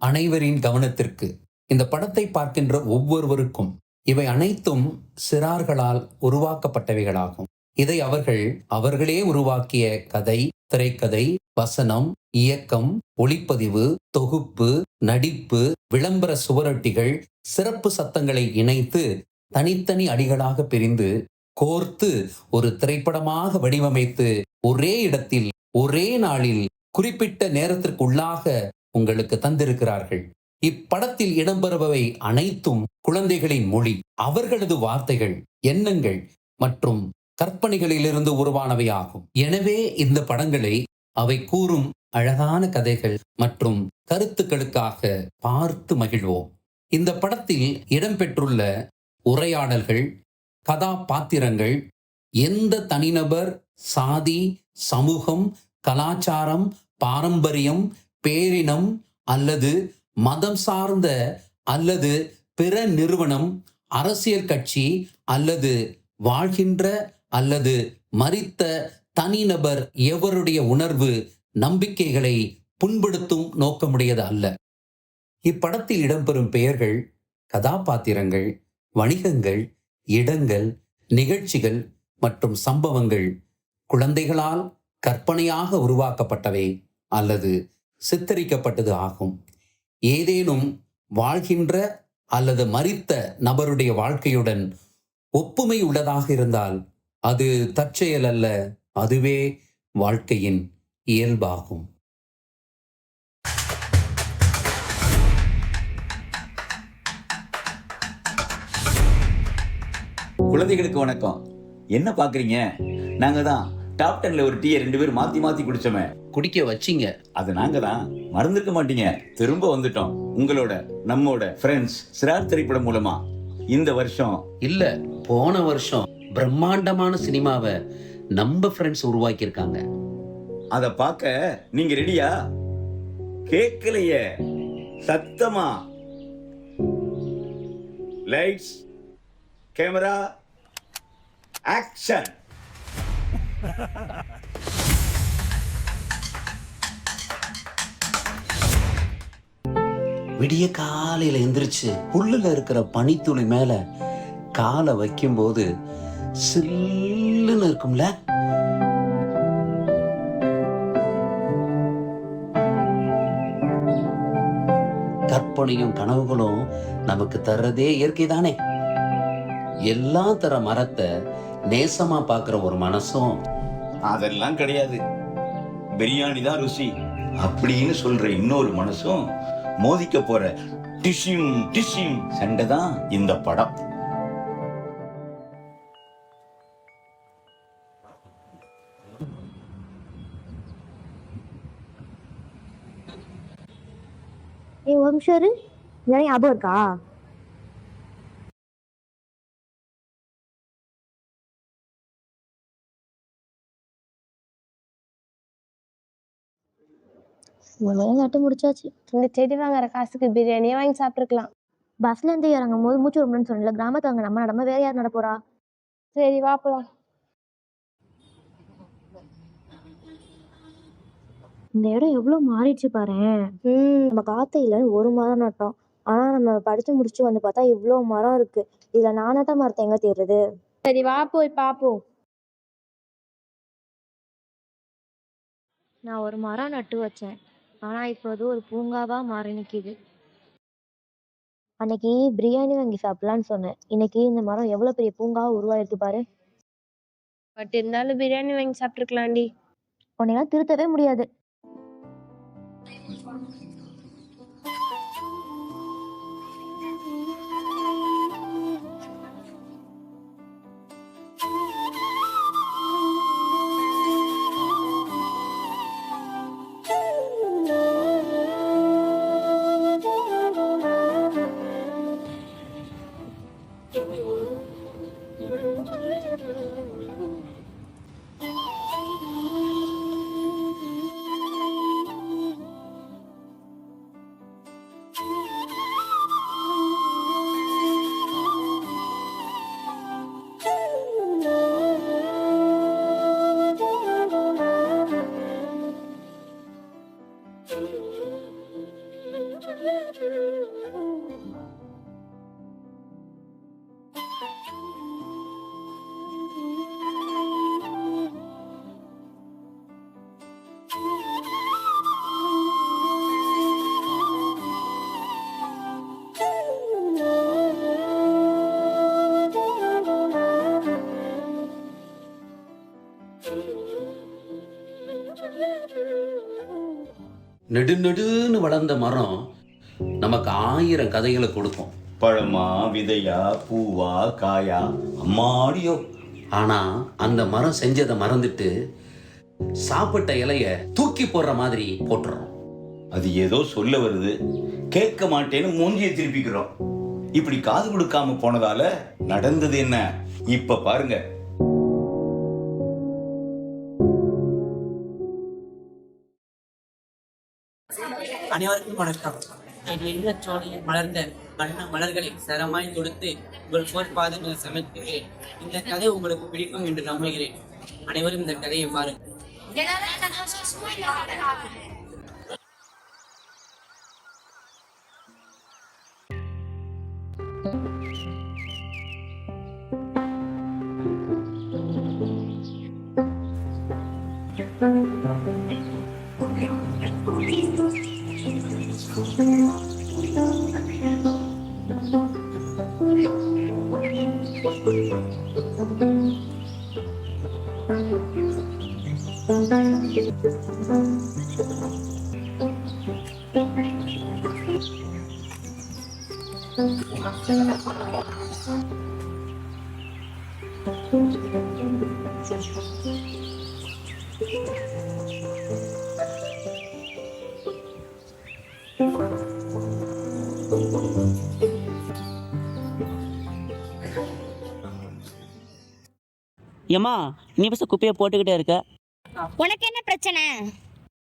அனைவரின் கவனத்திற்கு. இந்த படத்தை பார்க்கின்ற ஒவ்வொருவருக்கும் இவை அனைத்தும் சிறார்களால் உருவாக்கப்பட்டவைகளாகும். இதை அவர்களே உருவாக்கிய கதை, திரைக்கதை, வசனம், இயக்கம், ஒளிப்பதிவு, தொகுப்பு, நடிப்பு, விளம்பர சுவரொட்டிகள், சிறப்பு சத்தங்களை இணைத்து தனித்தனி அடிகளாக பிரிந்து கோர்த்து ஒரு திரைப்படமாக வடிவமைத்து ஒரே இடத்தில் ஒரே நாளில் குறிப்பிட்ட நேரத்திற்குள்ளாக உங்களுக்கு தந்திருக்கிறார்கள். இப்படத்தில் இடம்பெறுபவை அனைத்தும் குழந்தைகளின் மொழி, அவர்களது வார்த்தைகள், எண்ணங்கள் மற்றும் கற்பனைகளிலிருந்து உருவானவையாகும். எனவே இந்த படங்களை அவை கூறும் அழகான கதைகள் மற்றும் கருத்துக்களுக்காக பார்த்து மகிழ்வோம். இந்த படத்தில் இடம்பெற்றுள்ள உரையாடல்கள், கதாபாத்திரங்கள் எந்த தனிநபர், சாதி, சமூகம், கலாச்சாரம், பாரம்பரியம், பேரினம் அல்லது மதம் சார்ந்த அல்லது பிற நிறுவனம், அரசியல் கட்சி அல்லது வாழ்கின்ற அல்லது மரித்த தனிநபர் எவருடைய உணர்வு, நம்பிக்கைகளை புண்படுத்தும் நோக்கமுடையது அல்ல. இப்படத்தில் இடம்பெறும் பெயர்கள், கதாபாத்திரங்கள், வணிகங்கள், இடங்கள், நிகழ்ச்சிகள் மற்றும் சம்பவங்கள் குழந்தைகளால் கற்பனையாக உருவாக்கப்பட்டவை அல்லது சித்தரிக்கப்பட்டது ஆகும். ஏதேனும் வாழ்கின்ற அல்லது மரித்த நபருடைய வாழ்க்கையுடன் ஒப்புமை உள்ளதாக இருந்தால் அது தற்செயல் அல்ல, அதுவே வாழ்க்கையின் இயல்பாகும். குழந்தைகளுக்கு வணக்கம். என்ன பாக்குறீங்க? நாங்க தான் டாப் 10ல ஒரு டீயை 2 பேரும் மாத்தி மாத்தி குடிச்சோமே. குடிக்க வச்சிங்க. அது நாங்க தான். மறந்துருக்க மாட்டீங்க. திரும்ப வந்துட்டோம் உங்களோட, நம்மோட ஃப்ரெண்ட்ஸ் சிறார் திரைப்படம் மூலமா. இந்த வருஷம் இல்ல, போன வருஷம் பிரம்மாண்டமான சினிமாவை நம்ம ஃப்ரெண்ட்ஸ் உருவாக்கி இருக்காங்க. அத பார்க்க நீங்க ரெடியா? கேட்கலையே, சத்தமா. Lights, camera, action. விடிய காலையில எந்திரிச்சு புல்லுல இருக்கிற பனித்துளி மேல காலை வைக்கும்போது சில்லுன்னு இருக்கும்ல. கற்பனையும் கனவுகளும் நமக்கு தர்றதே இயற்கை தானே. எல்லாம் தர மரத்தை நேசமா பாக்குற ஒரு மனசும் அதெல்லாம் கிடையாது, பிரியாணி தான் ருசி அப்படின்னு சொல்ற இன்னொரு மனசும் மோதிக்க போற டிஷ்யூம் டிஷ்யூம் சண்டை தான் இந்த படம். ஒரு நிமிஷம் இரு, ஞாபகம் இருக்கா? நட்டு முடிச்சாச்சு. இந்த செடி வாங்குற காசுக்கு பிரியாணியே வாங்கி சாப்பிட்டுருக்கலாம். பஸ்ல இருந்து இறங்கும் போது மூச்சு விடணும்னு சொன்னல. கிராமத்துல அங்க நம்ம நடமா வேற யார் நடப்போறா? சரி வா போலாம். இந்த இடம் எவ்வளவு மாறிடுச்சு பாரு. நம்ம காத்தையில ஒரு மரம் நட்டோம், ஆனா நம்ம படிச்சு முடிச்சு வந்து பார்த்தா இவ்வளவு மரம் இருக்கு. இதுல நான் நட்ட மரத்தை எங்க தேடுறது? சரி வா போய் பாப்போம். நான் ஒரு மரம் நட்டு வச்சேன், ஆனா இப்போது ஒரு பூங்காவா மாறி நிக்குது. அன்னைக்கு பிரியாணி வாங்கி சாப்பிடலான்னு சொன்னேன், இன்னைக்கு இந்த மரம் எவ்வளவு பெரிய பூங்காவா உருவாயிருக்கு பாரு. பட் இருந்தாலும் பிரியாணி வாங்கி சாப்பிட்டுருக்கலாம்டி. உன்னையெல்லாம் திருத்தவே முடியாது. நெடுநெடுன்னு வளர்ந்த மரம் நமக்கு 1000 கதைகளை கொடுக்கும். பழமா, விதையா, பூவா, காயா, அம்மாடியோ. ஆனா அந்த மரம் செஞ்சதை மறந்துட்டு சாப்பிட்ட இலைய தூக்கி போடுற மாதிரி போட்டுறோம். அது ஏதோ சொல்ல வருது, கேட்க மாட்டேன்னு மூஞ்சியை திருப்பிக்கிறோம். இப்படி காது கொடுக்காம போனதால நடந்தது என்ன இப்ப பாருங்க. அனைவருக்கும் வணக்கம். என் எண்ண சோலையில் மலர்ந்த வண்ண மலர்களை சரமாய் கொடுத்து உங்கள் போர்பாதங்களை சமைக்கிறேன். இந்த கதை உங்களுக்கு பிடிக்கும் என்று நம்புகிறேன். அனைவரும் இந்த கதையை பாருங்கள். ஏம்மா நீ பஸ் குப்பையை போட்டுக்கிட்டே இருக்க? உனக்கு என்ன பிரச்சனை?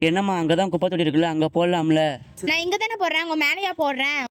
என்னம்மா அங்கதான் குப்பை தொட்டி இருக்குல்ல, அங்க போடலாம்ல. நான் இங்க தானே போடுறேன், உங்க மேலையா போடுறேன்.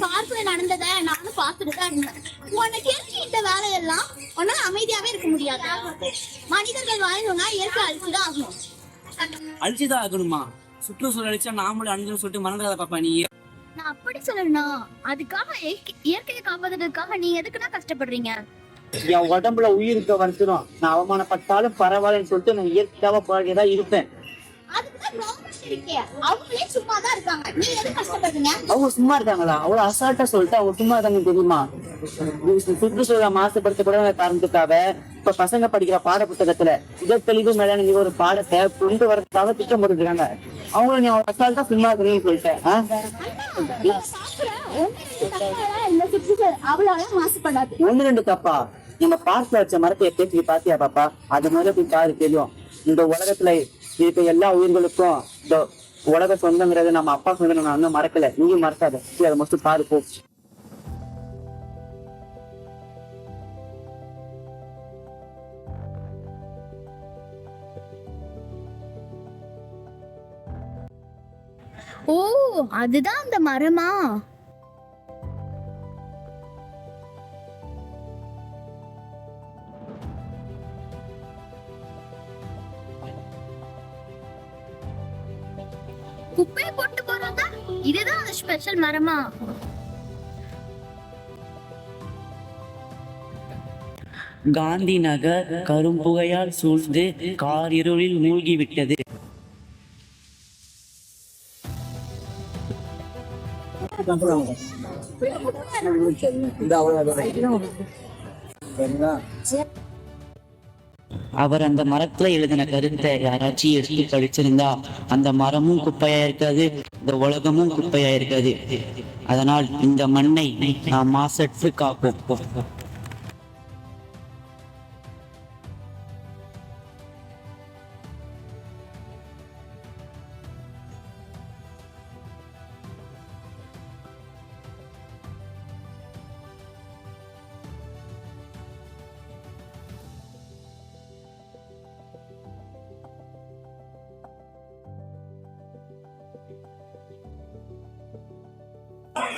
பார்க்கல நடந்ததை நானும் பார்த்துட்டு தான் இருந்தேன். உனக்கு எதுக்கு இந்த வேலையெல்லாம்? உன்னால அமைதியாவே இருக்க முடியாது. மனிதர்கள் வாழணும்னா இயற்கை அழிச்சுதான் ஆகணும். அழிச்சுதான் ஆகணுமா? சுற்றுச்சூழல் அழிச்சா நாமளும் அழிஞ்சுன்னு சொல்லிட்டு மறந்துடாத பாப்பா நீ. நான் அப்படி சொல்லணும்னா அதுக்காக இயற்கையை காப்பாத்துறதுக்காக நீங்க எதுக்குன்னா கஷ்டப்படுறீங்க? என் உடம்புல உயிருக்கு வந்துடும். நான் அவமானப்பட்டாலும் பரவாயில்லன்னு சொல்லிட்டு நான் இயற்கையாவ போராடிதான் இருப்பேன். அவங்களே சும்மாதான் இருக்காங்க, நீ எது கஷ்டப்படுறீங்க? அவங்க சும்மா இருக்காங்களா? அவ்வளவு அசால்ட்டா சொல்லிட்டு அவங்க சும்மா இருக்காங்க தெரியுமா? சுற்றுச்சூழலை மாசுபடுத்த கூட காரணத்துக்காக இப்ப பசங்க படிக்கிற பாட புத்தகத்துல இதற்கழிவு மேலான ஒரு பாடத்தை கொண்டு வரதுக்காக திட்டம் போட்டுருக்காங்க. அவங்கள நீ அவங்க அசால்ட்டா சும்மா இருக்கிறீங்கன்னு சொல்லிட்டேன். ஒண்ணு ரெண்டு தப்பா? நம்ம பார்க்ல வச்ச மரத்தை பேசி பாத்தியா பாப்பா? அது மாதிரி போய் பாரு, தெரியும். இந்த உலகத்துல இருக்க எல்லா உயிர்களுக்கும் இந்த உலக சொந்தங்கிறது நம்ம அப்பா சொந்தம் நான் இன்னும் மறக்கல, நீயும் மறக்காத. அதை மட்டும் பாரு போ. ஓ, அதுதான் அந்த மரமா? குப்பையை போட்டு போறதா? இதுதான் அந்த ஸ்பெஷல் மரமா? காந்தி நகர் கரும்புகையால் சூழ்ந்து காரிருளில் மூழ்கிவிட்டது. அவர் அந்த மரத்துல எழுதின கருத்தை யாராச்சும் எடுத்து படிச்சிருந்தா அந்த மரமும் குப்பையா இருக்காது, இந்த உலகமும் குப்பையா இருக்காது. அதனால் இந்த மண்ணை நாம் மாசற்று காப்போம்.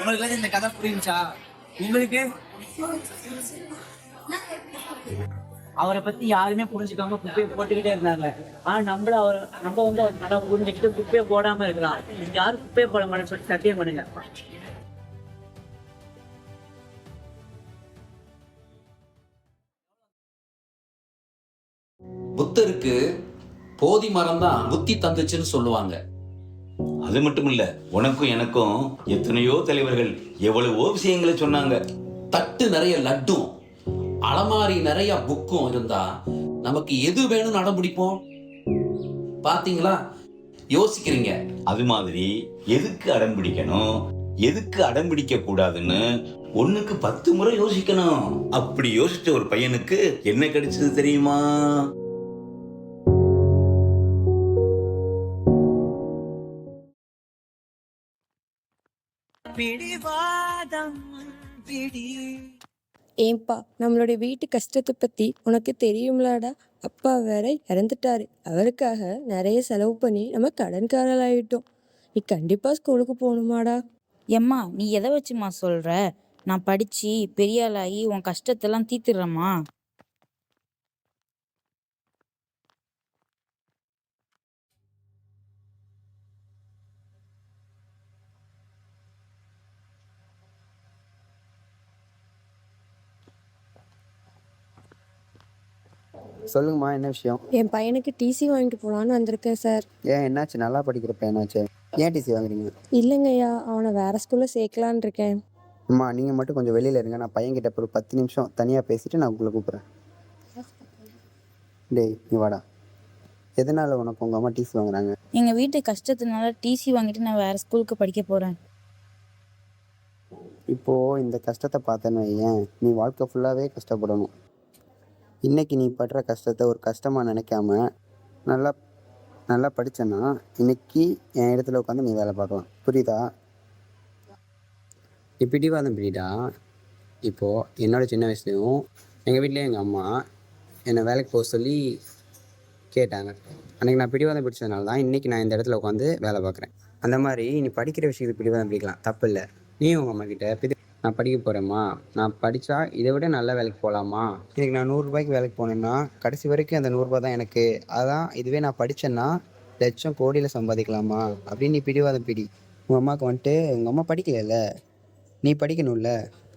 உங்களுக்கு இந்த கதை புரியுச்சா? உங்களுக்கு அவரை பத்தி யாருமே புரிஞ்சுக்காம குப்பையை போட்டுக்கிட்டே இருந்தாங்க. ஆனா நம்ம வந்து அவர் நல்லா புரிஞ்சுக்கிட்டு குப்பையை போடாம இருக்கலாம். யாரும் குப்பையை போட மாட்டேன்னு சொல்லி சத்தியம் பண்ணுங்க. புத்தருக்கு போதி மரம் தான் புத்தி தந்துச்சுன்னு சொல்லுவாங்க. அது மட்டும் இல்ல, உனக்கும் எனக்கும் எத்தனையோ தலைவர்கள் எவ்வளவோ விஷயங்களை சொன்னாங்க. தட்டு நிறைய லட்டும் அலமாரி நிறைய புக்கும் இருந்தா நமக்கு எது வேணும்னு அடம்பிடிப்போம். பாத்தீங்களா? யோசிக்கிறீங்க. அது மாதிரி எதுக்கு அடம் பிடிக்கணும், எதுக்கு அடம் பிடிக்க கூடாதுன்னு 1க்கு 10 முறை யோசிக்கணும். அப்படி யோசிச்ச ஒரு பையனுக்கு என்ன கிடைச்சது தெரியுமா? ஏன்பா, நம்மளுடைய வீட்டு கஷ்டத்தை பத்தி உனக்கு தெரியும்லடா. அப்பா வேற இறந்துட்டாரு. அவருக்காக நிறைய செலவு பண்ணி நம்ம கடன்காரலாயிட்டோம். நீ கண்டிப்பா ஸ்கூலுக்கு போகணுமாடா. எம்மா, நீ எதை வச்சுமா சொல்ற? நான் படிச்சு பெரிய ஆளாகி உன் கஷ்டத்தெல்லாம் தீர்த்துடுறேம்மா. சொல்லுங்கம்மா, என்ன விஷயம்? என் பையனுக்கு டிசி வாங்கிட்டு போலான்னு வந்திருக்கேன் சார். ஏன், என்னாச்சு? நல்லா படிக்கிற பையனாச்சு, ஏன் டிசி வாங்குறீங்க? இல்லைங்கய்யா, அவனை வேற ஸ்கூல்ல சேர்க்கலான் இருக்கேன். அம்மா, நீங்கள் மட்டும் கொஞ்சம் வெளியில் இருங்க. நான் பையன்கிட்ட ஒரு 10 நிமிஷம் தனியாக பேசிட்டு நான் உங்களை கூப்பிட்றேன். டேய், நீ வாடா. எதனால் உனக்கு உங்கள் அம்மா டிசி வாங்குறாங்க? எங்க வீட்டு கஷ்டத்தினால டிசி வாங்கிட்டு நான் வேற ஸ்கூலுக்கு படிக்க போறேன். இப்போது இந்த கஷ்டத்தை பார்த்தேன்னு வையேன், நீ வாழ்க்கை ஃபுல்லாகவே கஷ்டப்படணும். இன்றைக்கி நீ படுற கஷ்டத்தை ஒரு கஷ்டமாக நினைக்காம நல்லா நல்லா படித்தேன்னா இன்னைக்கு என் இடத்துல உட்காந்து நீ வேலை பார்க்கலாம். புரியுதா? நீ பிடிவாதம் பிடிடா. இப்போது என்னோடய சின்ன வயசுலேயும் எங்கள் வீட்லேயும் எங்கள் அம்மா என்னை வேலைக்கு போக சொல்லி கேட்டாங்க. அன்றைக்கி நான் பிடிவாதம் பிடிச்சதுனால தான் இன்றைக்கி நான் இந்த இடத்துல உட்காந்து வேலை பார்க்குறேன். அந்த மாதிரி நீ படிக்கிற விஷயத்துக்கு பிடிவாதம் பிடிக்கலாம், தப்பு இல்லை. நீ உங்கள் அம்மா கிட்ட நான் படிக்க போகிறேம்மா, நான் படித்தா இதை விட நல்ல வேலைக்கு போகலாமா, இதுக்கு நான் 100 ரூபாய்க்கு வேலைக்கு போனேன்னா கடைசி வரைக்கும் அந்த 100 ரூபா தான் எனக்கு, அதான் இதுவே நான் படித்தேன்னா லட்சம் கோடியில் சம்பாதிக்கலாமா அப்படின்னு நீ பிடிவாதம் பிடி. உங்கள் அம்மாவுக்கு வந்துட்டு உங்கள் அம்மா படிக்கலைல்ல, நீ படிக்கணும்ல.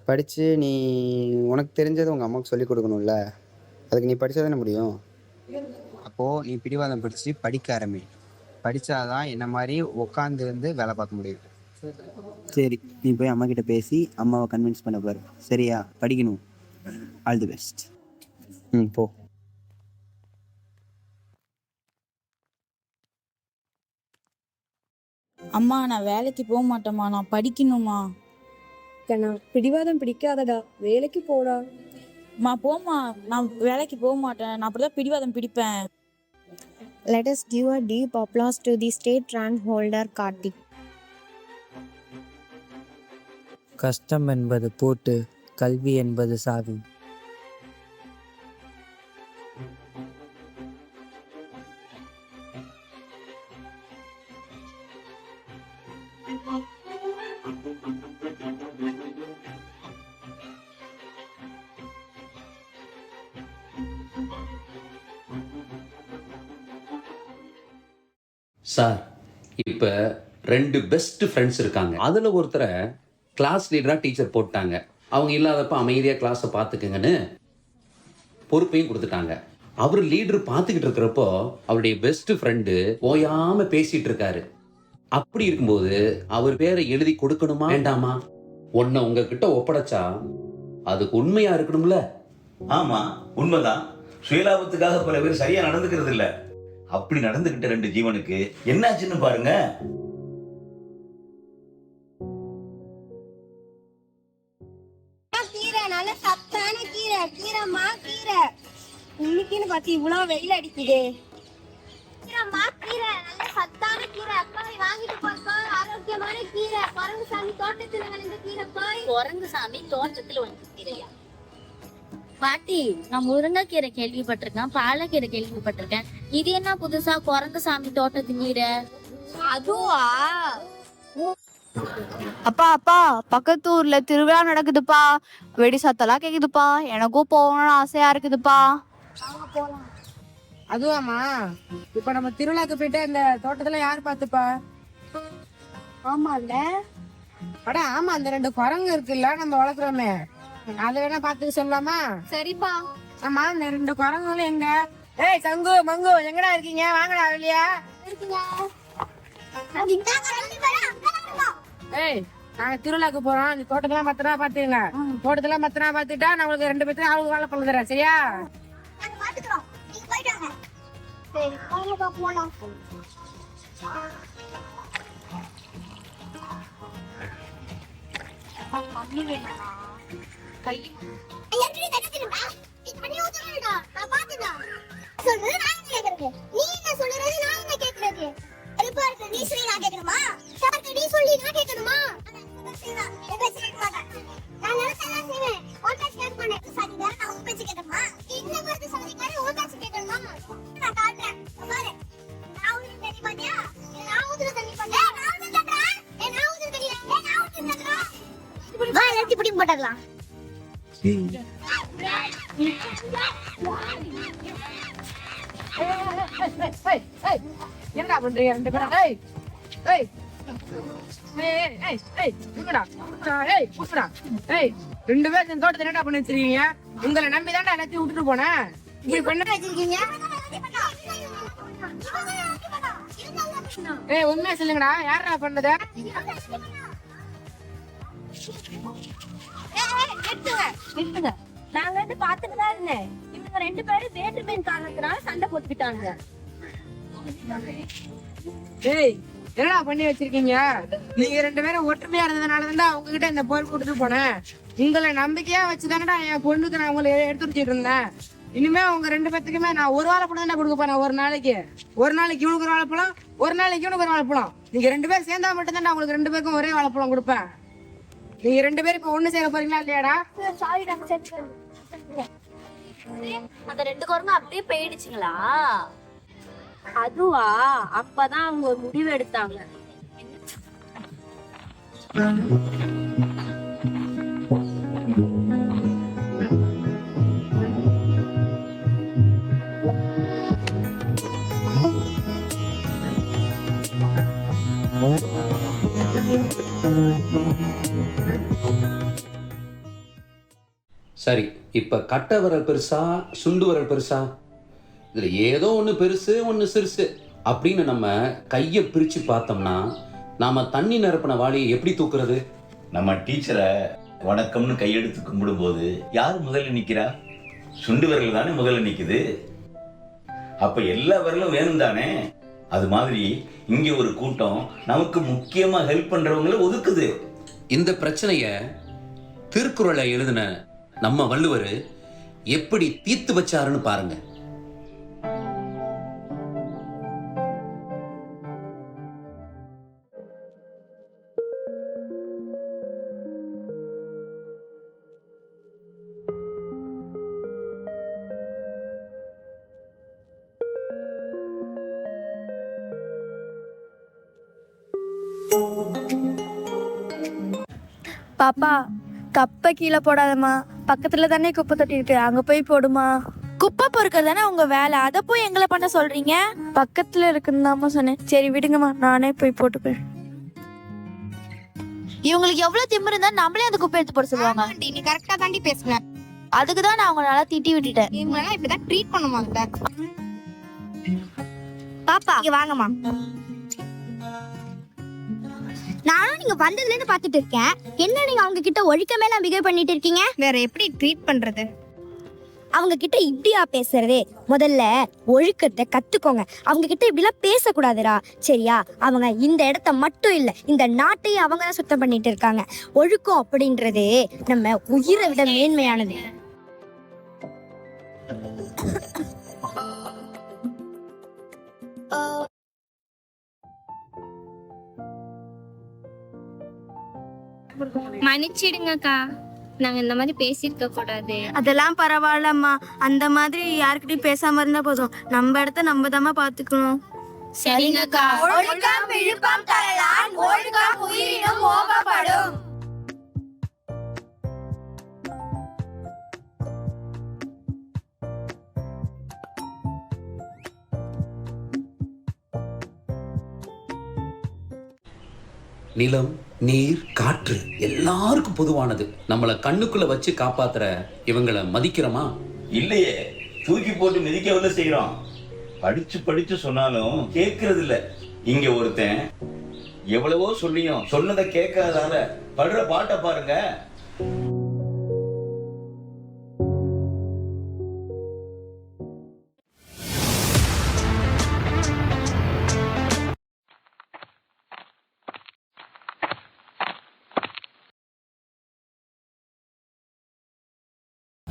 படித்து நீ உனக்கு தெரிஞ்சதை உங்கள் அம்மாவுக்கு சொல்லிக் கொடுக்கணும்ல. அதுக்கு நீ படித்தா தானே முடியும். அப்போது நீ பிடிவாதம் பிடிச்சி படிக்க ஆரம்பி. படித்தாதான் என்ன மாதிரி உட்காந்து இருந்து வேலை பார்க்க முடியும். சரி, நீ போய் அம்மா கிட்ட பேசி அம்மாவை கன்வின்ஸ் பண்ண பாரு. சரியா? படிக்கணும். All the best. போ. அம்மா, நான் வேலைக்கு போக மாட்டேம்மா, நான் படிக்கணுமா. கண்ணா, பிடிவாதம் பிடிக்காதடா, வேலைக்கு போடா. மா போம்மா, நான் வேலைக்கு போக மாட்டேன், நான் அப்படிதான் பிடிவாதம் பிடிப்பேன். Let us give a deep applause to the state rank holder Karthik. கஷ்டம் என்பது பூட்டு, கல்வி என்பது சாவி. சார், இப்போ 2 பெஸ்ட் ஃப்ரெண்ட்ஸ் இருக்காங்க. அதில் ஒருத்தரை கிளாஸ் லீடராக டீச்சர் போட்டாங்க. அவங்க இல்லாதப்ப அமைதியாக கிளாஸை பார்த்துக்குங்கன்னு பொறுப்பையும் கொடுத்துட்டாங்க. அவர் லீடர் பார்த்துக்கிட்டு இருக்கிறப்போ அவருடைய பெஸ்ட் ஃப்ரெண்டு ஓயாமல் பேசிகிட்டு இருக்காரு. அப்படி இருக்கும்போது அவர் பேரை எழுதி கொடுக்கணுமா வேண்டாமா? ஒன்றை உங்ககிட்ட ஒப்படைச்சா அதுக்கு உண்மையாக இருக்கணும்ல? ஆமா, உண்மைதான். சுயலாபத்துக்காக பல பேர் சரியா நடந்துக்கிறது இல்ல. அப்படி நடந்துகிட்ட 2 ஜீவனுக்கு என்னாச்சுன்னு பாருங்க. கீரை நல்ல சத்தான கீரை, கீரைமா கீரை. இன்னைக்குன்னு பார்த்து இவ்வளவு வெயில் அடிக்குது. கீரைமா கீரை நல்ல சத்தான கீரை, அக்காவை வாங்கிட்டு போப்பா. ஆரோக்கியமான கீரை, குரங்குசாமி தோட்டத்துல விளைந்த கீரை போய். குரங்குசாமி தோட்டத்துல வந்து கீரையா? பாட்டி, நான் முருங்கைக்கீரை கேள்விப்பட்டிருக்கேன், பாலக்கீரை கேள்விப்பட்டிருக்கேன். இது என்ன புதுசா குரங்குசாமி தோட்டத்து கீரை? அதுவா? அப்பா அப்பா, பக்கத்து ஊர்ல திருவிழா நடக்குதுப்பா. வெடி சத்தெல்லாம் கேக்குதுப்பா. எனக்கும் போகணும்னு ஆசையா இருக்குதுப்பா. அதுவாமா? இப்ப நம்ம திருவிழாக்கு போயிட்டு இந்த தோட்டத்துல யார் பாத்துப்பா? ஆமால. அட ஆமா, அந்த 2 குரங்கு இருக்குல்ல நம்ம வளர்க்குறோமே, அதை வேணா பாத்துக்க சொல்லலாமா? சரிப்பா. ஆமா, இந்த 2 குரங்குகளும் எங்க? ஏய் சங்கு மங்கு, எங்கடா இருக்கீங்க? வாங்கடா வெளியா. ஏய், நாங்க திருவிழாக்கு போறோம், இந்த தோட்டத்தெல்லாம் பத்திரமா பாத்துங்க. தோட்டத்தெல்லாம் பத்திரமா பாத்துட்டா நம்மளுக்கு 2 பேர்த்தையும் ஆளுக்கு வேலை பண்ண தரேன், சரியா? சரி, வாங்கப்பா போலாம். மம்மி வேணா கை போட்டுடலாம். என்னடா பண்றீங்க 2 பேரும்? ஏய் ஏய் ஏய் ஏய் ஏய் புடுடா. ஏய் புடுடா. ஏய் 2 பேரும் இந்த தோட்டத்தை என்னடா பண்ணி வச்சிருக்கீங்க? உங்களை நம்பி தான்டா எல்லாத்தையும் விட்டுட்டு போனேன். இப்படி பண்ண வச்சிருக்கீங்க. ஏய் உண்மையா சொல்லுங்கடா, யாரா பண்ணது? நாங்க வந்து பாத்துட்டுதான் இருந்தேன். இவங்க 2 பேரும் வேற்றுமையின் காரணத்தினால சண்டை போட்டுக்கிட்டாங்க. ஏய் என்னடா பண்ணி வச்சிருக்கீங்க? நீங்க 2 பேரும் ஒற்றுமையா இருந்ததுனாலதான் உங்ககிட்ட இந்த பொறுப்பு கொடுத்துட்டு போனேன். உங்களை நம்பிக்கையா வச்சுதானடா என் பொண்ணுக்கு நான் உங்களை எடுத்து வச்சுட்டு இருந்தேன். இனிமே உங்க 2 பேத்துக்குமே நான் ஒரு வாழைப்பழம் தான் கொடுக்க போறேன். ஒரு நாளைக்கு இவனுக்கு ஒரு வாழைப்பழம், ஒரு நாளைக்கு இவனுக்கு ஒரு வாழைப்பழம். நீங்க 2 பேரும் சேர்ந்தா மட்டும்தான் நான் உங்களுக்கு 2 பேருக்கும் ஒரே வாழைப்பழம் கொடுப்பேன். நீங்க 2 பேரும் இப்ப ஒண்ணு சேர போறீங்களா இல்லையாடா? அந்த 2 குரங்கு அப்படியே போயிடுச்சுங்களா? அதுவா? அப்பதான் அவங்க ஒரு முடிவு எடுத்தாங்க. சரி, இப்போ கட்டை விரல் பெருசா சுண்டு விரல் பெருசா? இதில் ஏதோ ஒன்று பெருசு ஒன்று சிறுசு அப்படின்னு நம்ம கையை பிரித்து பார்த்தோம்னா நாம் தண்ணி நிரப்பின வாளியை எப்படி தூக்குறது? நம்ம டீச்சரை வணக்கம்னு கையெடுத்து கும்பிடும்போது யார் முதல்ல நிக்கிறா? சுண்டு விரல் தானே முதல்ல நிக்குது. அப்ப எல்லா விரலும் வேணும் தானே. அது மாதிரி இங்க ஒரு கூட்டம் நமக்கு முக்கியமா ஹெல்ப் பண்றவங்களை ஒதுக்குது. இந்த பிரச்சனையை திருக்குறளை எழுதின நம்ம வள்ளுவர் எப்படி தீர்த்து வச்சாருன்னு பாருங்க. பாப்பா, கப்பை கீழே போடாதம்மா. பக்கத்துல தானே குப்பை தொட்டி இருக்கு, அங்க போய் போடுமா. குப்பை பொறுக்கிறது தானே உங்க வேலை, அதை போய் எங்களை பண்ண சொல்றீங்க? பக்கத்துல இருக்குன்னு தாம்மா சொன்னேன். சரி விடுங்கம்மா, நானே போய் போட்டுப்பேன். இவங்களுக்கு எவ்வளவு திமிரு இருந்தா நம்மளே அந்த குப்பை எடுத்து போட சொல்லுவாங்க. நீ கரெக்டா தாண்டி பேசுன. அதுக்குதான் நான் அவங்க நல்லா திட்டி விட்டுட்டேன். இவங்க எல்லாம் இப்படிதான் ட்ரீட் பண்ணுவாங்க. பாப்பா இங்க வாங்கம்மா. நானும் நீங்க வந்ததுல இருந்து பாத்துட்டு இருக்கேன். என்ன நீங்க அவங்க கிட்ட ஒழிக்க மேல பிஹேவ் பண்ணிட்டு இருக்கீங்க? வேற எப்படி ட்ரீட் பண்றது? அவங்க கிட்ட இப்படியா பேசுறதே? முதல்ல ஒழுக்கத்தை கத்துக்கோங்க. அவங்க கிட்ட இப்படிலாம் பேசக்கூடாதுடா, சரியா? அவங்க இந்த இடத்த மட்டும் இல்ல, இந்த நாட்டையே அவங்க தான் சுத்தம் பண்ணிட்டு இருக்காங்க. ஒழுக்கம் அப்படின்றது நம்ம உயிரை விட மேன்மையானது. மன்னிச்சிடுங்கக்கா, நாங்க இந்த மாதிரி பேசியிருக்க கூடாது. அதெல்லாம் பரவாயில்லம்மா. அந்த மாதிரி யாருக்கிட்டையும் பேசாம இருந்தா போதும். நம்ம இடத்த நம்ம தாம்மா பாத்துக்கணும். சரிங்கக்கா. ஒழுக்கம் விழுப்பம் தரலான், ஒழுக்கம் உயிரினும் மோகப்படும். நிலம், நீர், காற்று எல்லாருக்கும் பொதுவானது. நம்மளை கண்ணுக்குள்ள வச்சு காப்பாத்துற இவங்களை மதிக்கிறோமா? இல்லையே, தூக்கி போட்டு மிதிக்கவில்லை செய்யறோம். படிச்சு படிச்சு சொன்னாலும் கேட்கறது இல்ல. இங்க ஒருத்தன் எவ்வளவோ சொல்லியும் சொன்னதை கேட்காதால படுற பாட்டை பாருங்க.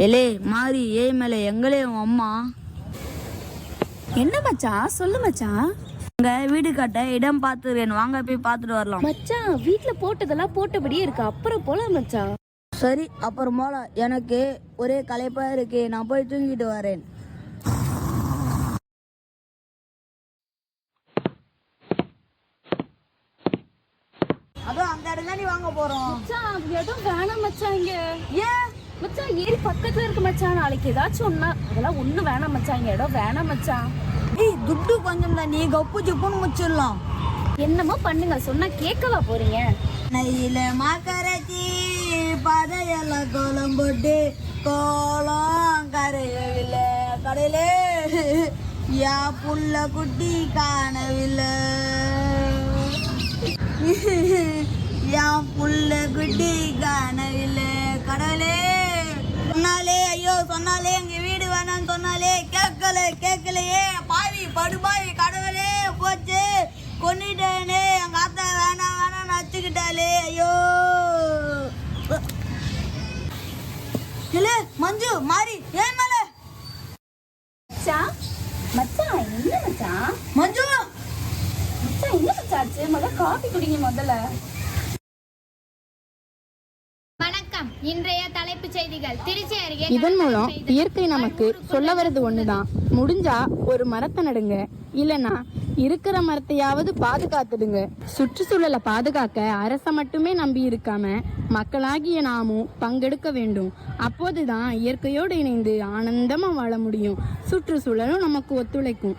எலே மாறி ஏய் மேலே எங்களே உன் அம்மா. என்ன மச்சான், சொல்லு மச்சான். உங்க வீடு கட்ட இடம் பார்த்துருக்கேன், வாங்க போய் பார்த்துட்டு வரலாம். மச்சான் வீட்ல போட்டதெல்லாம் போட்டபடியே இருக்கு, அப்புறம் போலாம் மச்சான். சரி அப்புறம் போல, எனக்கு ஒரே களைப்பா இருக்கு, நான் போய் தூங்கிட்டு வரேன். அதான் அந்த இடம் தான் நீ வாங்க போறோம். மச்சான் அது எதுவும் வேணாம் மச்சான். இங்க ஏன் மச்சான்? ஏரி பக்கத்துல இருக்கு மச்சான், நாளைக்கு ஏதாச்சும் ஒண்ணா. அதெல்லாம் ஒண்ணு வேணாம் மச்சான், இங்க இடம் வேணாம் மச்சான். ஏய் துட்டு கொஞ்சம் தான், நீ கப்பு ஜப்புன்னு முச்சிடலாம். என்னமோ பண்ணுங்க, சொன்னா கேட்கவா போறீங்க? நெய்யில மாக்கரைச்சி பதையெல்லாம் கோலம் போட்டு கோலம் கரையவில்லை கடையிலே, யா புள்ள குட்டி காணவில்லை, என் புள்ள குட்டி காணவில்லை கடவுளே. சொன்னாலே ஐயோ, சொன்னாலே எங்க வீடு வேணான்னு சொன்னாலே கேட்கலையே. பாவி படுபாவி கடவுளே, போச்சு கொன்னிட்டேனே. எங்க ஆத்தா வேணாம் நச்சுக்கிட்டாலே. ஐயோ இல்ல மஞ்சு மாறி ஏன் மேல மச்சான் மச்சான் என்ன மச்சான்? மஞ்சு மச்சான் என்ன மச்சாச்சு? முதல்ல காபி குடிங்க முதல்ல. வணக்கம். இன்றைய தலைப்புச் செய்திகள். திருச்சி அருகே இதன் மூலம் இயற்கை நமக்கு சொல்ல வர்றது ஒண்ணுதான். முடிஞ்சா ஒரு மரத்தை நடுங்க, இல்லனா இருக்கிற மரத்தையாவது பாதுகாத்துடுங்க. சுற்றுச்சூழலை பாதுகாக்க அரசை மட்டுமே நம்பி இருக்காம மக்களாகிய நாமும் பங்கெடுக்க வேண்டும். அப்போதுதான் இயற்கையோடு இணைந்து ஆனந்தமா வாழ முடியும். சுற்றுச்சூழலும் நமக்கு ஒத்துழைக்கும்.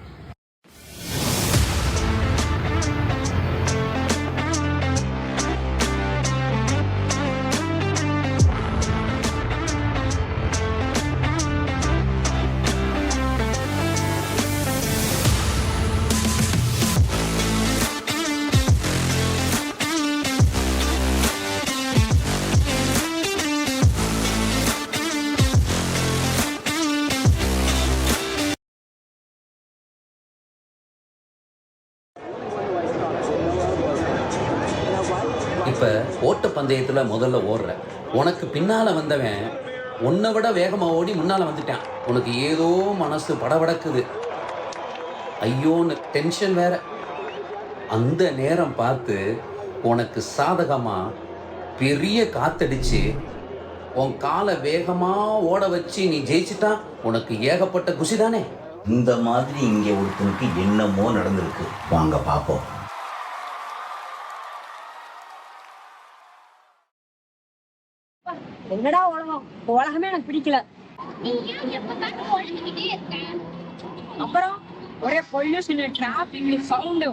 இப்போ ஓட்டப்பந்தயத்தில் முதல்ல ஓடுற உனக்கு பின்னால் வந்தவன் உன்னை விட வேகமாக ஓடி முன்னால் வந்துட்டான். உனக்கு ஏதோ மனசு படபடக்குது, ஐயோன்னு டென்ஷன் வேற. அந்த நேரம் பார்த்து உனக்கு சாதகமாக பெரிய காத்தடிச்சு உன் காலை வேகமாக ஓட வச்சு நீ ஜெயிச்சிட்டா உனக்கு ஏகப்பட்ட குஷி தானே? இந்த மாதிரி இங்க ஒருத்தனுக்கு என்னமோ நடந்திருக்கு. வாங்க பாப்போம். என்னடா உலகம், உலகமே எனக்கு பிடிக்கல. அப்புறம் ஒரே பொல்யூஷன், டிராபிக், சவுண்ட்,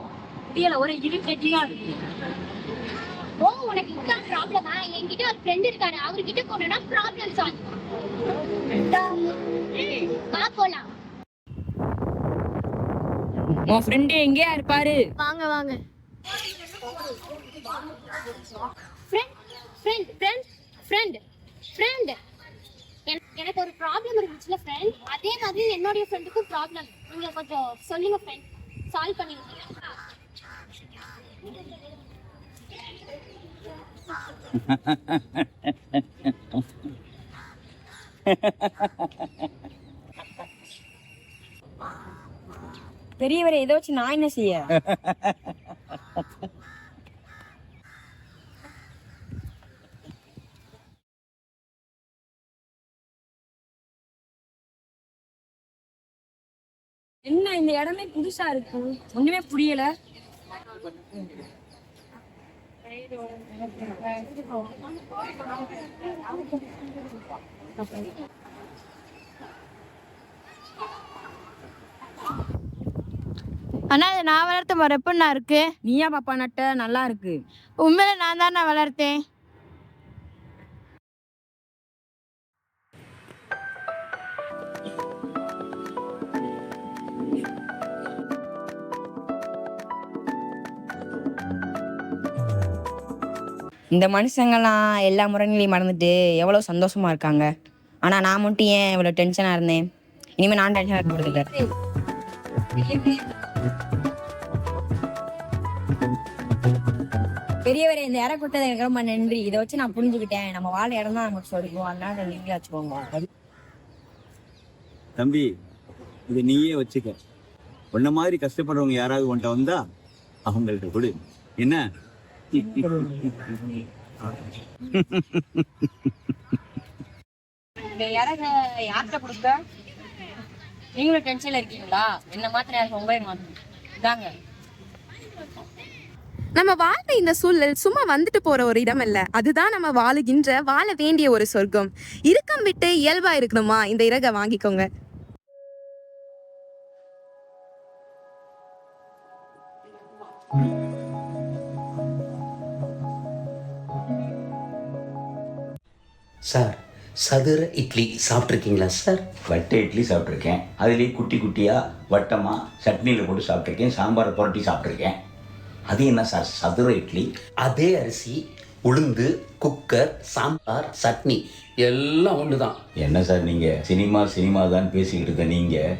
ஒரே இரிட்டேட்டிங்கா இருக்கு. ஓ, உனக்கு இதுதான் ப்ராப்ளமா? என்கிட்ட ஒரு ஃப்ரெண்ட் இருக்காரு, அவர்கிட்ட போனா ப்ராப்ளம் சால்வ். வா போலாம். உன் ஃப்ரெண்ட் எங்கேயா இருப்பாரு? வாங்க வாங்க. Friend friend friend friend friend எனக்கு ஒரு ப்ராப்ளம் இருந்துச்சுல ஃப்ரெண்ட், அதே மாதிரி என்னுடைய ஃப்ரெண்டுக்கும் ப்ராப்ளம். நீங்க கொஞ்சம் சொல்லுங்க ஃப்ரெண்ட், சால்வ் பண்ணிருக்கீங்க. பெரியவரை இதை வச்சு நான் என்ன செய்ய? என்ன இந்த இடமே புதுசா இருக்கு, ஒண்ணுமே புரியல. ஆனா இதை நான் வளர்த்த மரம் எப்படிண்ணா இருக்கு? நீயா பாப்பா நட்ட? நல்லா இருக்கு. உண்மையில நான் தான் நான் வளர்த்தேன். இந்த மனுஷங்கெல்லாம் எல்லா முறைகளையும் மறந்துட்டு எவ்வளோ சந்தோஷமா இருக்காங்க. ஆனால் நான் மட்டும் ஏன் இவ்வளோ டென்ஷனாக இருந்தேன்? இனிமேல் நான் டென்ஷனாக இருக்க போகிறது இல்லை. பெரியவரை இந்த இடம் கொடுத்தது எனக்கு ரொம்ப நன்றி. இதை வச்சு நான் புரிஞ்சுக்கிட்டேன், நம்ம வாழ இடம் தான் நமக்கு சொல்லிக்குவோம், அதனால நீங்களே வச்சுக்கோங்க. தம்பி, இதை நீயே வச்சுக்க. உன்ன மாதிரி கஷ்டப்படுறவங்க யாராவது உன்ட்ட வந்தா அவங்கள்ட்ட கொடு. என்ன? இந்த இறக யார்கிட்ட கொடுக்க? நீங்களும் டென்ஷன்ல இருக்கீங்களா? என்ன மாத்திரம் யாருக்கு ரொம்ப மாத்திரம் இதாங்க. நம்ம வாழ்ந்த இந்த சூழல் சும்மா வந்துட்டு போற ஒரு இடம் இல்ல, அதுதான் நம்ம வாழுகின்ற வாழ வேண்டிய ஒரு சொர்க்கம். இறுக்கம் விட்டு இயல்பா இருக்கணுமா? இந்த இறக வாங்கிக்கோங்க. சார், சதுர இட்லி சாப்பிட்ருக்கீங்களா சார்? வட்ட இட்லி சாப்பிட்ருக்கேன். அதுலேயே குட்டி குட்டியாக வட்டமாக சட்னியில் போட்டு சாப்பிட்ருக்கேன். சாம்பாரை புரட்டி சாப்பிட்ருக்கேன். அது என்ன சார் சதுர இட்லி? அதே அரிசி, உளுந்து, குக்கர், சாம்பார், சட்னி எல்லாம் ஒன்று தான். என்ன சார் நீங்கள் சினிமா தான் பேசிக்கிட்டு இருக்க. நீங்கள்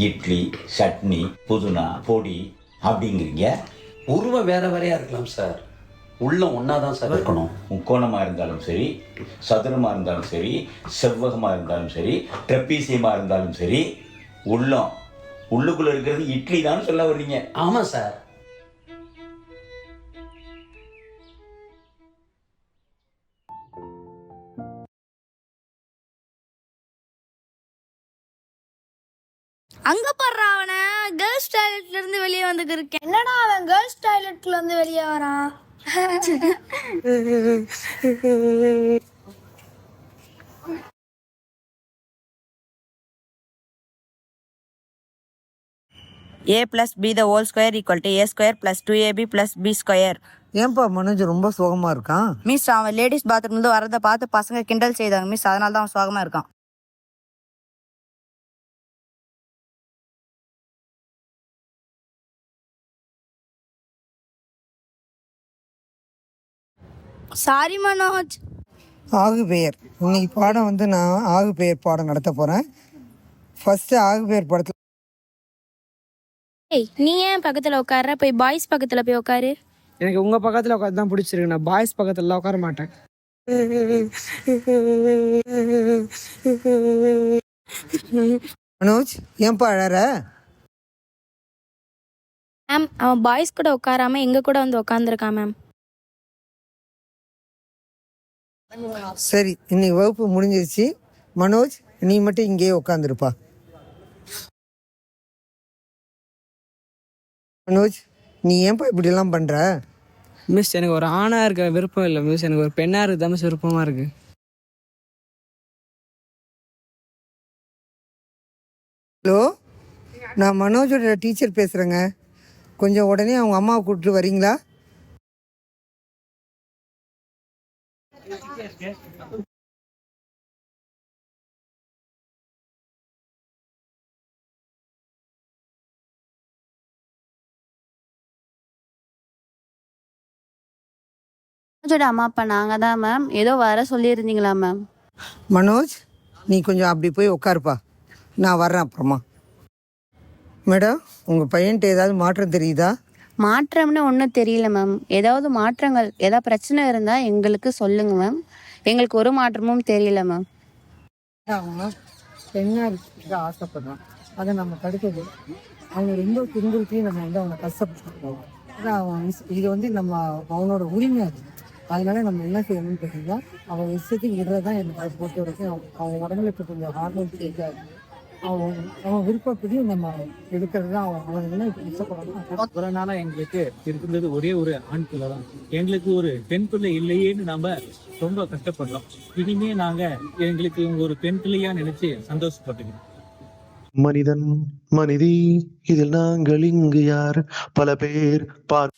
இட்லி, சட்னி, புதினா, பொடி அப்படிங்கிறீங்க. உருவம் வேற வேறையாக இருக்கலாம் சார், உள்ளம் ஒன்றா தான் சார் இருக்கணும். முக்கோணமாக இருந்தாலும் சரி, சதுரமாக இருந்தாலும் சரி, செவ்வகமாக இருந்தாலும் சரி, ட்ரெப்பீசியமாக இருந்தாலும் சரி, உள்ளுக்குள்ளே இருக்கிறது இட்லி தான் சொல்ல வர்றீங்க. ஆமாம் சார். அங்க போடுறா அவனை, கேர்ள்ஸ் டாய்லெட்ல இருந்து வெளியே வந்துட்டு இருக்கேன். என்னடா அவன் கேர்ள்ஸ் டாய்லெட்ல இருந்து வெளியே வரான்? A plus B the whole square equal to A square plus 2AB plus B square. ஏன்பா மனோஜ் ரொம்ப சோகமா இருக்கான்? மிஸ், அவன் லேடிஸ் பாத்ரூம்ல வரதை பார்த்து பசங்க கிண்டல் செய்தாங்க மிஸ், அதனால தான் அவன் சோகமா இருக்கான். சாரி மனோஜ். ஆகு பெயர் இன்னைக்கு பாடம் வந்து நான் ஆகு பெயர் பாடம் நடத்த போறேன். ஃபர்ஸ்ட் ஆகு பெயர் படத்துல ஏய், நீ ஏன் பக்கத்துல உட்கார்ற? போய் பாய்ஸ் பக்கத்துல போய் உட்காரு. எனக்கு உங்க பக்கத்துல உட்காந்து தான் பிடிச்சிருக்கு, நான் பாய்ஸ் பக்கத்துல உட்கார மாட்டேன். மனோஜ் ஏன்பா அழற? மேம், அவன் பாய்ஸ் கூட உட்காராம எங்க கூட வந்து உட்காந்துருக்கான் மேம். சரி, இன்னைக்கு வகுப்பு முடிஞ்சிருச்சு. மனோஜ் நீ மட்டும் இங்கேயே உட்காந்துருப்பா. மனோஜ் நீ ஏன்பா இப்படிலாம் பண்ற? மிஸ், எனக்கு ஒரு ஆணா இருக்க விருப்பம் இல்லை மிஸ், எனக்கு ஒரு பெண்ணா இருக்க தான் மிஸ் விருப்பமா இருக்கு. ஹலோ, நான் மனோஜோட டீச்சர் பேசுறேங்க. கொஞ்சம் உடனே அவங்க அம்மாவை கூப்பிட்டு வரீங்களா? அம்மா அப்பா நாங்க தான் மேம். ஏதோ வர சொல்லியிருந்தீங்களா மேம்? மனோஜ் நீ கொஞ்சம் அப்படி போய் உட்காருப்பா, நான் வர்றேன் அப்புறமா. மேடம், உங்கள் பையன்ட்டு ஏதாவது மாற்றம் தெரியுதா? மாற்றம்னு ஒன்றும் தெரியல மேம். ஏதாவது மாற்றங்கள், ஏதாவது பிரச்சனை இருந்தால் எங்களுக்கு சொல்லுங்க மேம். எங்களுக்கு ஒரு மாற்றமும் தெரியல மேம். அவங்க பெண்ணாக இருக்கிறதுக்கு ஆசைப்படுறான், அதை நம்ம தடுக்கிறது. அவங்க ரொம்ப துன்புறுத்தி நம்ம வந்து அவனை கஷ்டப்படுத்துறோம். அதான் அவன் இது வந்து நம்ம அவனோட உரிமை அது. அதனால நம்ம என்ன செய்யணும்னு கேட்டீங்கன்னா, அவன் இஷ்டத்துக்கு விடுறதான் எனக்கு அதை பொறுத்த வரைக்கும் அவன் உடம்புல இப்போ கொஞ்சம் ஹார்மோன் கேட்காது. அவன் விருப்பப்படி நம்ம எடுக்கிறது தான் அவன் என்ன இஷ்டப்படணும். ஒரு நாளா எங்களுக்கு இருந்தது ஒரே ஒரு ஆண் பிள்ளை தான். எங்களுக்கு ஒரு பெண் பிள்ளை இல்லையேன்னு நாம ரொம்ப கஷ்டப்படுறோம். இனிமே நாங்க எங்களுக்கு இவங்க ஒரு பெண் பிள்ளையா நினைச்சு சந்தோஷப்பட்டுக்கிறோம். மனிதன் மனிதி இதில் நாங்கள் இங்கு யார், பல பேர் பார்.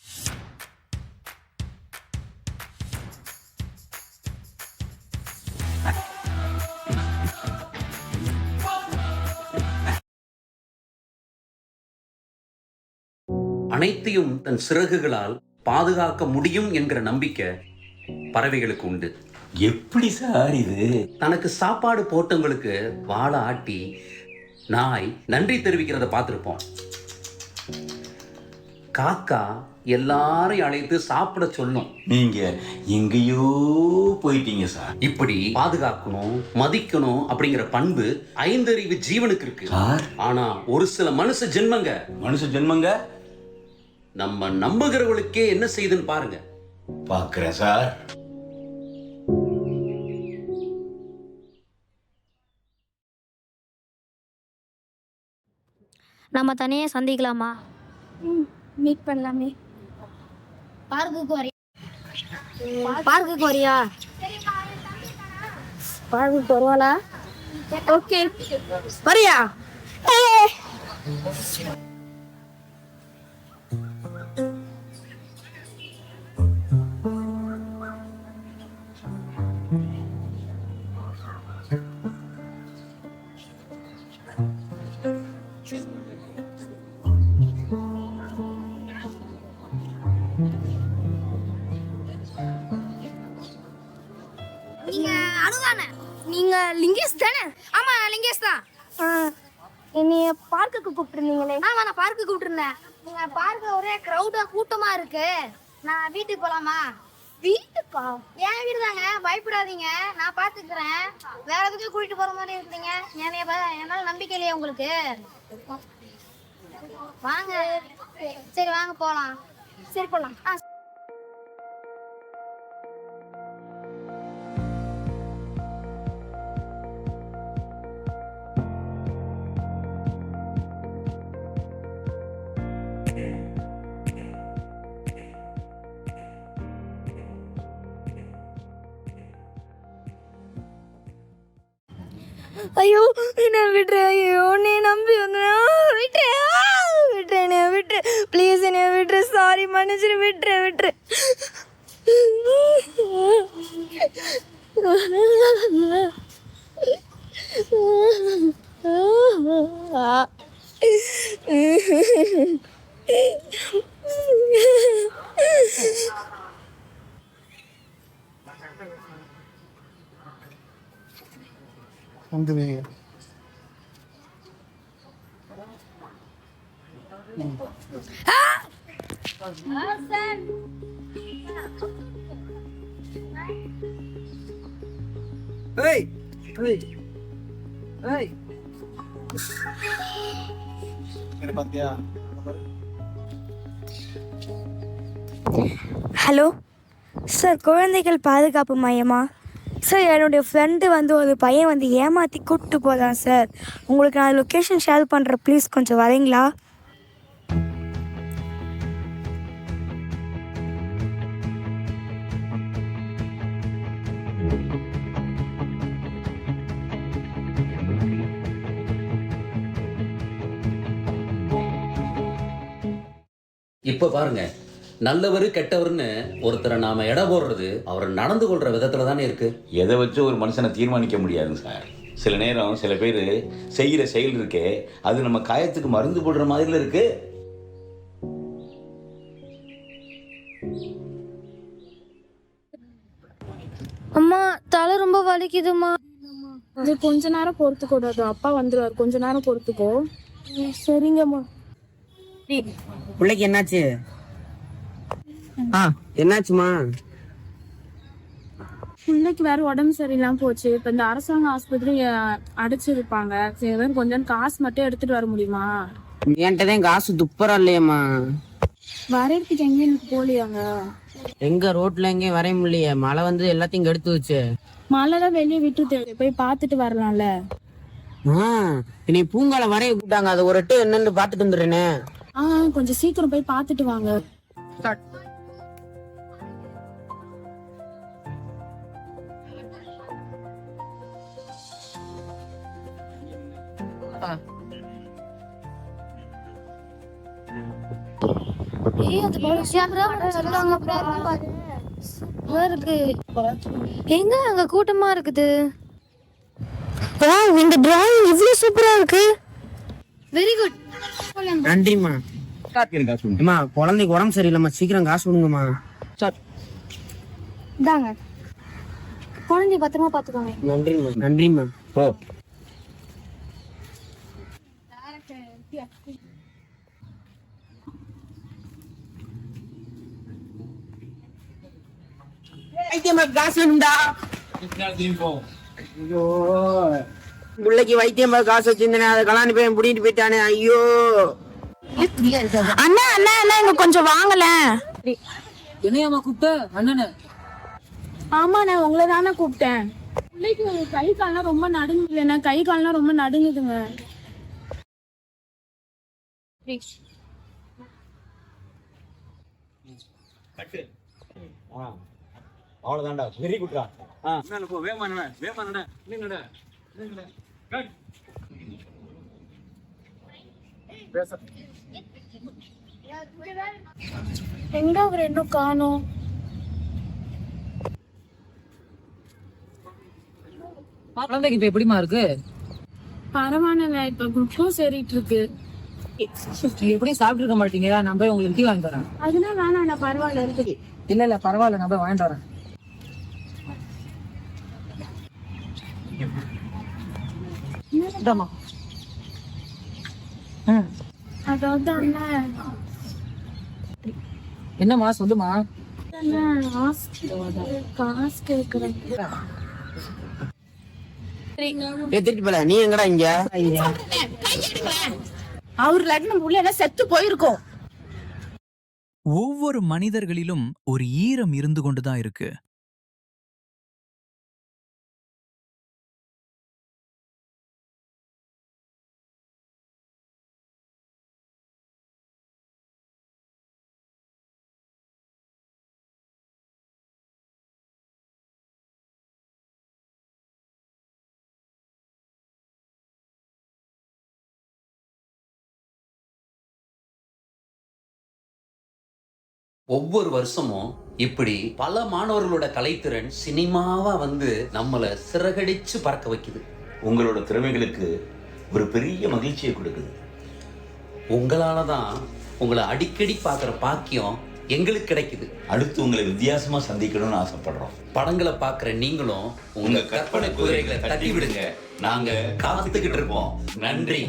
அனைத்தையும் தன் சிறகுகளால் பாதுகாக்க முடியும் என்கிற நம்பிக்கை பறவைகளுக்கு உண்டு. எப்படி சார் இது? தனக்கு சாப்பாடு போட்டவங்களுக்கு வாழை ஆட்டி நாய் நன்றி தெரிவிக்கிறத பார்த்துருப்போம். காக்கா எல்லாரையும் அழைத்து சாப்பிட சொல்லும். நீங்க எங்கேயோ போயிட்டீங்க சார். இப்படி பாதுகாக்கணும், மதிக்கணும் அப்படிங்கிற பண்பு ஐந்தறிவு ஜீவனுக்கு இருக்கு. ஆனா ஒரு சில மனுஷ ஜென்மங்க நம்ம நம்புகிறவர்களுக்கே என்ன செய்யுதுன்னு பாருங்க. பார்க்கிறேன் சார். நம்ம தனியாக சந்திக்கலாமா? மீட் பண்ணலாமே. பார்க்குக்கு வரியா? பார்க்குக்கு வரியா? பார்க்குக்கு வருவாளா? ஓகே, வரியா? நீங்க அனுதானே? நீங்க லிங்கேஷ் தானே? ஆமா, நான் லிங்கேஷ் தான். என்னைய பார்க்குக்கு கூப்பிட்டுருந்தீங்களே? ஆமா, நான் பார்க்கு கூப்பிட்டுருந்தேன். நீங்க பார்க்க ஒரே க்ரௌடா கூட்டமா இருக்கு. நான் வீட்டுக்கு போலாமா? வீட்டுக்கா? என் வீடு தாங்க, பயப்படாதீங்க, நான் பாத்துக்கிறேன். வேற எதுக்கு கூட்டிட்டு போற மாதிரி இருக்கீங்க? என்னால நம்பிக்கை இல்லையா உங்களுக்கு? வாங்க. சரி வாங்க போலாம். சரி போலாம். ஐயோ, என்ன விட்டுரு. ஐயோ, நீ நம்பி வந்தேன். விட்டுரு, விட்டுரு ப்ளீஸ், என்ன விட்டுரு. சாரி, மன்னிச்சிரு. விட்டுரு. வந்துடுவீங்க. ஹலோ சார், குழந்தைகள் பாதுகாப்பு மையமா? சார், என்னுடைய ஃப்ரெண்டு வந்து ஒரு பையன் வந்து ஏமாற்றி கூப்பிட்டு போதான் சார். உங்களுக்கு நான் லொக்கேஷன் ஷேர் பண்ணுறேன், ப்ளீஸ் கொஞ்சம் வரீங்களா? இப்ப பாருங்க, நல்லவரு கெட்டவர்னு ஒருத்தரை நாம எடை போடுறது அவர் நடந்து கொள்ற விதத்துல தானே இருக்கு. எதை வச்சு ஒரு மனுஷனை தீர்மானிக்க முடியாதுங்க சார். சில நேரம் சில பேர் செய்கிற செயல் இருக்கே, அது நம்ம காயத்துக்கு மருந்து போடுற மாதிரில இருக்கு. அம்மா, தலை ரொம்ப வலிக்குதுமா. அது கொஞ்ச நேரம் பொறுத்துக்கூடாது, அப்பா வந்துருவாரு, கொஞ்ச நேரம் பொறுத்துக்கோ. சரிங்கம்மா. பிள்ளைக்கு என்னாச்சு? என்னாச்சுமா? பிள்ளைக்கு வேற உடம்பு சரியில்லாம போச்சு. இப்ப இந்த அரசாங்க ஆஸ்பத்திரி அடைச்சிருப்பாங்க. சரி, கொஞ்சம் காசு மட்டும் எடுத்துட்டு வர முடியுமா? என்கிட்டதான் காசு துப்புரா இல்லையம்மா. வரையறதுக்கு எங்க எனக்கு போலியாங்க? எங்க ரோட்ல எங்கேயும் வரைய முடியலையே, மழை வந்து எல்லாத்தையும் எடுத்து வச்சு. மழைதான் வெளியே விட்டு போய் பாத்துட்டு வரலாம்ல. என்னை பூங்கால வரைய கூப்பிட்டாங்க, அது ஒரு எட்டு என்னன்னு பாத்துட்டு வந்துடுறேனே. கொஞ்சம் சீக்கிரம் போய் பாத்துட்டு வாங்க. எங்க அங்க கூட்டமா இருக்குது. இந்த டிராயிங் இவ்வளவு சூப்பரா இருக்கு. Very good. நன்றிம்மா. அம்மா, குழந்தைக்கு உடம்பு சரியில்லைம்மா, சீக்கிரம் காசு கொடுங்கம்மா. இந்தாங்க, குழந்தைய பத்திரமா பாத்துக்கோங்க. நன்றிம்மா. நன்றிம்மா. காசு வேணும்டா. ஐயோ, பிள்ளைக்கு வைத்தியம் காசு வச்சிருந்தேன், அதை கலாணி போய் புடிட்டு போயிட்டானே. ஐயோ அண்ணா அண்ணா அண்ணா, இங்க கொஞ்சம் வாங்கல. என்னையம்மா கூப்பிட்ட? அண்ணனே? ஆமாண்ணா, உங்களை தானே கூப்பிட்டேன். பிள்ளைக்கு கை கால்லாம் ரொம்ப நடுங்குதுண்ணா, கை கால்லாம் ரொம்ப நடுங்குதுங்க. அவ்வளவுதான்டா, வெரி குட்ரா. வேமா நட. எங்க அவர் இன்னும் காணோம்? குழந்தைக்கு இப்ப எப்படிமா இருக்கு? பரவாயில்ல, இப்ப குளுக்கோஸ் ஏறிட்டு இருக்கு. எப்படி சாப்பிட்டு இருக்க மாட்டீங்க? நான் போய் உங்களுக்கு டீ வாங்கி தரேன். அதெல்லாம் வேணாம், பரவாயில்ல இருக்கு. இல்ல பரவாயில்ல, நான் போய் வாங்கிட்டு வரேன். அதாவது அண்ணா, என்னம்மா சொல்லுமா? காசு கேக்குறேன். எடுத்துட்டு போல, நீ எங்கடா இங்க? அவர் லக்னம் உள்ள என்ன செத்து போயிருக்கோம். ஒவ்வொரு மனிதர்களிலும் ஒரு ஈரம் இருந்து கொண்டுதான் இருக்கு. ஒவ்வொரு வருஷமும் இப்படி பல மாணவர்களோட கலைத்திறன் சினிமாவா வந்து நம்மளை சிறகடிச்சு பறக்க வைக்குது. உங்களோட திறமைகளுக்கு ஒரு பெரிய மகிழ்ச்சியை கொடுக்குது. உங்களால தான் உங்களை அடிக்கடி பார்க்குற பாக்கியம் எங்களுக்கு கிடைக்குது. அடுத்து உங்களை வித்தியாசமா சந்திக்கணும்னு ஆசைப்படுறோம். படங்களை பார்க்குற நீங்களும் உங்க கற்பனை குதிரைகளை தட்டி விடுங்க. நாங்க காத்துக்கிட்டு இருப்போம். நன்றி.